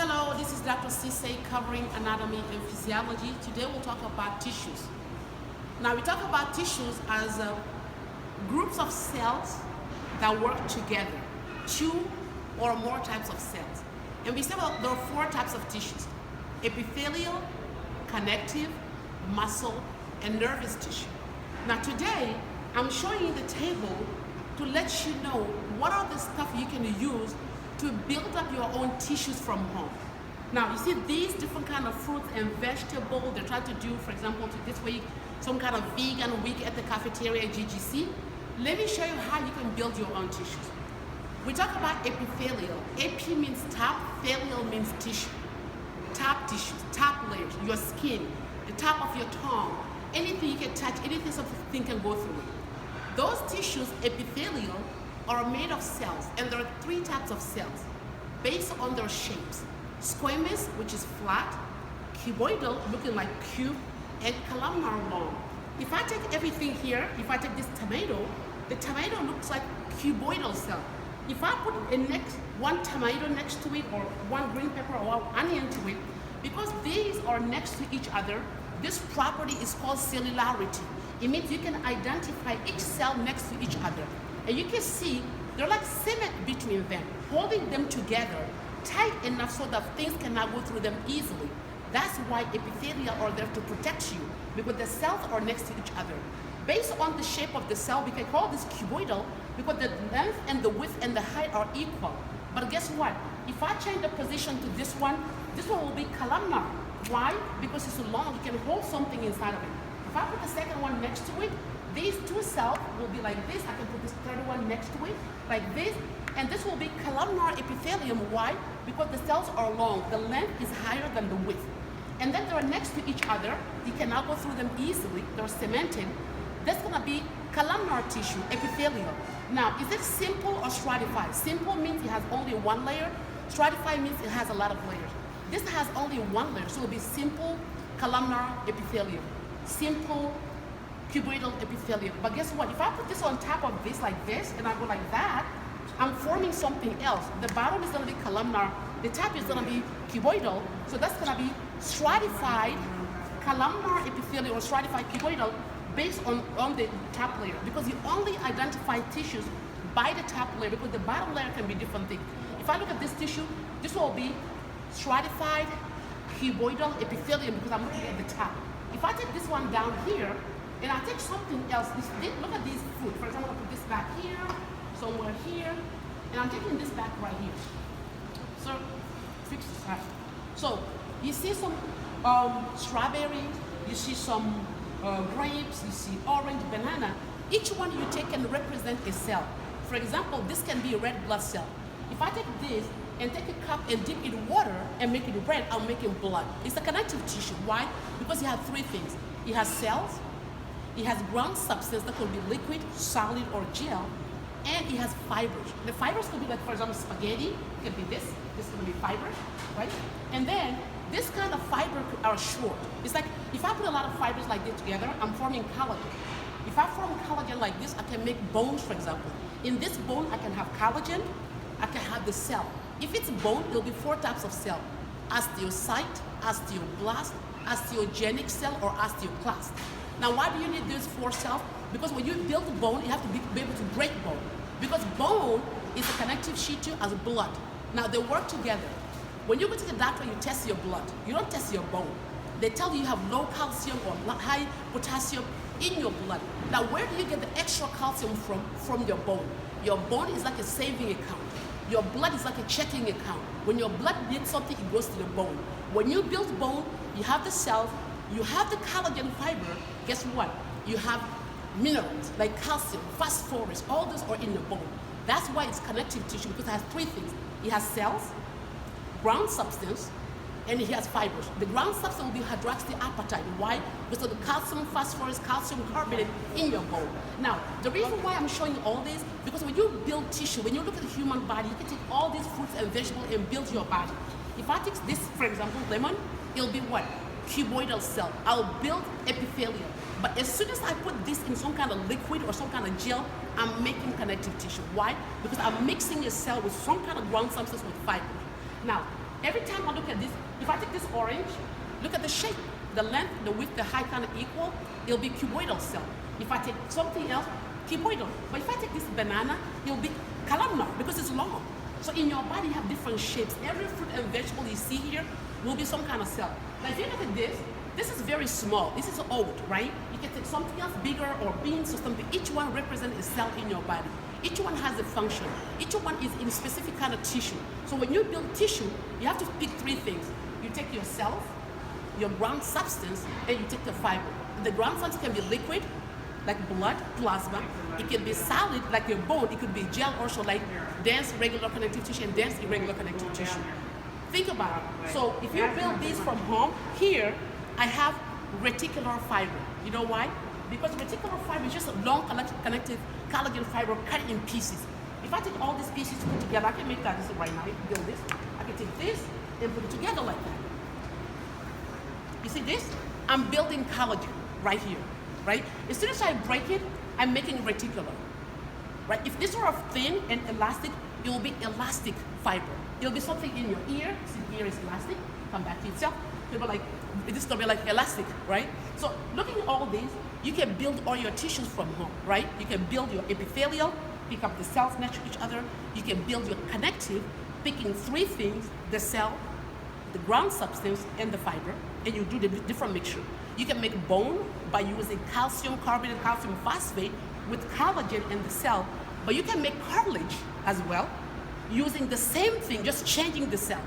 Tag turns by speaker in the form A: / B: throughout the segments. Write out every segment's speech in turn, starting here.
A: Hello, this is Dr. Cisse covering anatomy and physiology. Today we'll talk about tissues. Now we talk about tissues as groups of cells that work together, two or more types of cells. And we say well, there are four types of tissues: epithelial, connective, muscle, and nervous tissue. Now today I'm showing you the table to let you know what are the stuff you can use to build up your own tissues from home. Now, you see these different kind of fruits and vegetables they're trying to do, for example, this week, some kind of vegan week at the cafeteria at GGC. Let me show you how you can build your own tissues. We talk about epithelial. Epi means top, thelial means tissue. Top tissues, top layers, your skin, the top of your tongue, anything you can touch, anything something can go through it. Those tissues, epithelial, are made of cells, and there are three types of cells based on their shapes: squamous, which is flat; cuboidal, looking like cube; and columnar long. If I take everything here, if I take this tomato, the tomato looks like cuboidal cell. If I put one tomato next to it, or one green pepper or one onion to it, because these are next to each other, this property is called cellularity. It means you can identify each cell next to each other. And you can see they're like cement between them, holding them together tight enough so that things cannot go through them easily. That's why epithelial are there to protect you, because the cells are next to each other. Based on the shape of the cell, we can call this cuboidal because the length and the width and the height are equal. But guess what? If I change the position to this one will be columnar. Why? Because it's so long, you can hold something inside of it. If I put the second one next to it, these two cells will be like this. I can put this third one next to it, like this. And this will be columnar epithelium. Why? Because the cells are long. The length is higher than the width. And then they're next to each other. You cannot go through them easily. They're cemented. That's going to be columnar tissue, epithelial. Now, is it simple or stratified? Simple means it has only one layer. Stratified means it has a lot of layers. This has only one layer, so it'll be simple columnar epithelium. Simple cuboidal epithelium. But guess what? If I put this on top of this like this, and I go like that, I'm forming something else. The bottom is going to be columnar. The top is going to be cuboidal. So that's going to be stratified columnar epithelium or stratified cuboidal based on the top layer. Because you only identify tissues by the top layer, because the bottom layer can be different things. If I look at this tissue, this will be stratified cuboidal epithelium because I'm looking at the top. If I take this one down here, and I take something else, look at these food. For example, I put this back here, somewhere here, and I'm taking this back right here. So, fix this right. So, you see some strawberry, you see some grapes, you see orange, banana. Each one you take can represent a cell. For example, this can be a red blood cell. If I take this and take a cup and dip it in water and make it red, I'm making blood. It's a connective tissue. Why? Because it has three things. It has cells, it has ground substance that could be liquid, solid, or gel, and it has fibers. The fibers could be like, for example, spaghetti. It could be this could be fibers, right? And then this kind of fiber are short. It's like if I put a lot of fibers like this together, I'm forming collagen. If I form collagen like this, I can make bones, for example. In this bone, I can have collagen, I can have the cell. If it's bone, there'll be four types of cell: osteocyte, osteoblast, osteogenic cell, or osteoclast. Now, why do you need these four cells? Because when you build bone, you have to be able to break bone. Because bone is a connective tissue as blood. Now, they work together. When you go to the doctor, you test your blood. You don't test your bone. They tell you have low calcium or high potassium in your blood. Now, where do you get the extra calcium from? From your bone. Your bone is like a saving account. Your blood is like a checking account. When your blood needs something, it goes to the bone. When you build bone, you have the cells, you have the collagen fiber. Guess what? You have minerals like calcium, phosphorus, all those are in the bone. That's why it's connective tissue, because it has three things. It has cells, ground substance, and it has fibers. The ground substance will be hydroxyapatite. Why? Because of the calcium, phosphorus, calcium carbonate in your bone. Now, the reason why I'm showing you all this, because when you build tissue, when you look at the human body, you can take all these fruits and vegetables and build your body. If I take this, for example, lemon, it'll be what? Cuboidal cell. I'll build epithelium. But as soon as I put this in some kind of liquid or some kind of gel, I'm making connective tissue. Why? Because I'm mixing a cell with some kind of ground substance with fiber. Now, Every time I look at this, if I take this orange, look at the shape, the length, the width, the height kind of equal, it'll be cuboidal cell. If I take something else, cuboidal. But if I take this banana, it'll be columnar because it's long. So in your body, you have different shapes. Every fruit and vegetable you see here will be some kind of cell. Now, if you look at this is very small. This is old, right? You can take something else bigger or beans or something. Each one represents a cell in your body. Each one has a function. Each one is in a specific kind of tissue. So when you build tissue, you have to pick three things. You take yourself, your ground substance, and you take the fiber. The ground substance can be liquid, like blood, plasma. It can be solid, like your bone. It could be gel, also like dense regular connective tissue and dense irregular connective tissue. Think about it. So if you build these from home, here I have reticular fiber. You know why? Because reticular fiber is just a long connective collagen fiber cut in pieces. If I take all these pieces put together, I can make that this right now. I can build this. I can take this and put it together like that. You see this? I'm building collagen right here, right? As soon as I break it, I'm making reticular, right? If this were thin and elastic, it will be elastic fiber. It'll be something in your ear. See, ear is elastic. Come back to itself. It'll be like, this is gonna be like elastic, right? So looking at all these, you can build all your tissues from home, right? You can build your epithelial, pick up the cells next to each other. You can build your connective, picking three things: the cell, the ground substance, and the fiber, and you do the different mixture. You can make bone by using calcium carbonate, calcium phosphate with collagen in the cell, but you can make cartilage as well using the same thing, just changing the cell.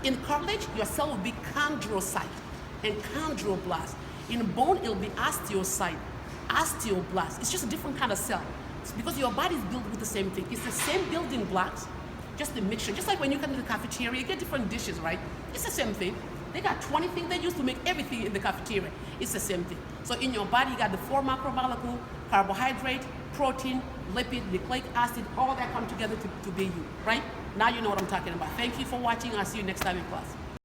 A: In cartilage, your cell will be chondrocyte and chondroblast. In bone, it'll be osteocyte, osteoblast. It's just a different kind of cell. It's because your body is built with the same thing. It's the same building blocks, just a mixture. Just like when you come to the cafeteria, you get different dishes, right? It's the same thing. They got 20 things they use to make everything in the cafeteria. It's the same thing. So in your body, you got the 4 macromolecule, carbohydrate, protein, lipid, nucleic acid, all that come together to be you, right? Now you know what I'm talking about. Thank you for watching. I'll see you next time in class.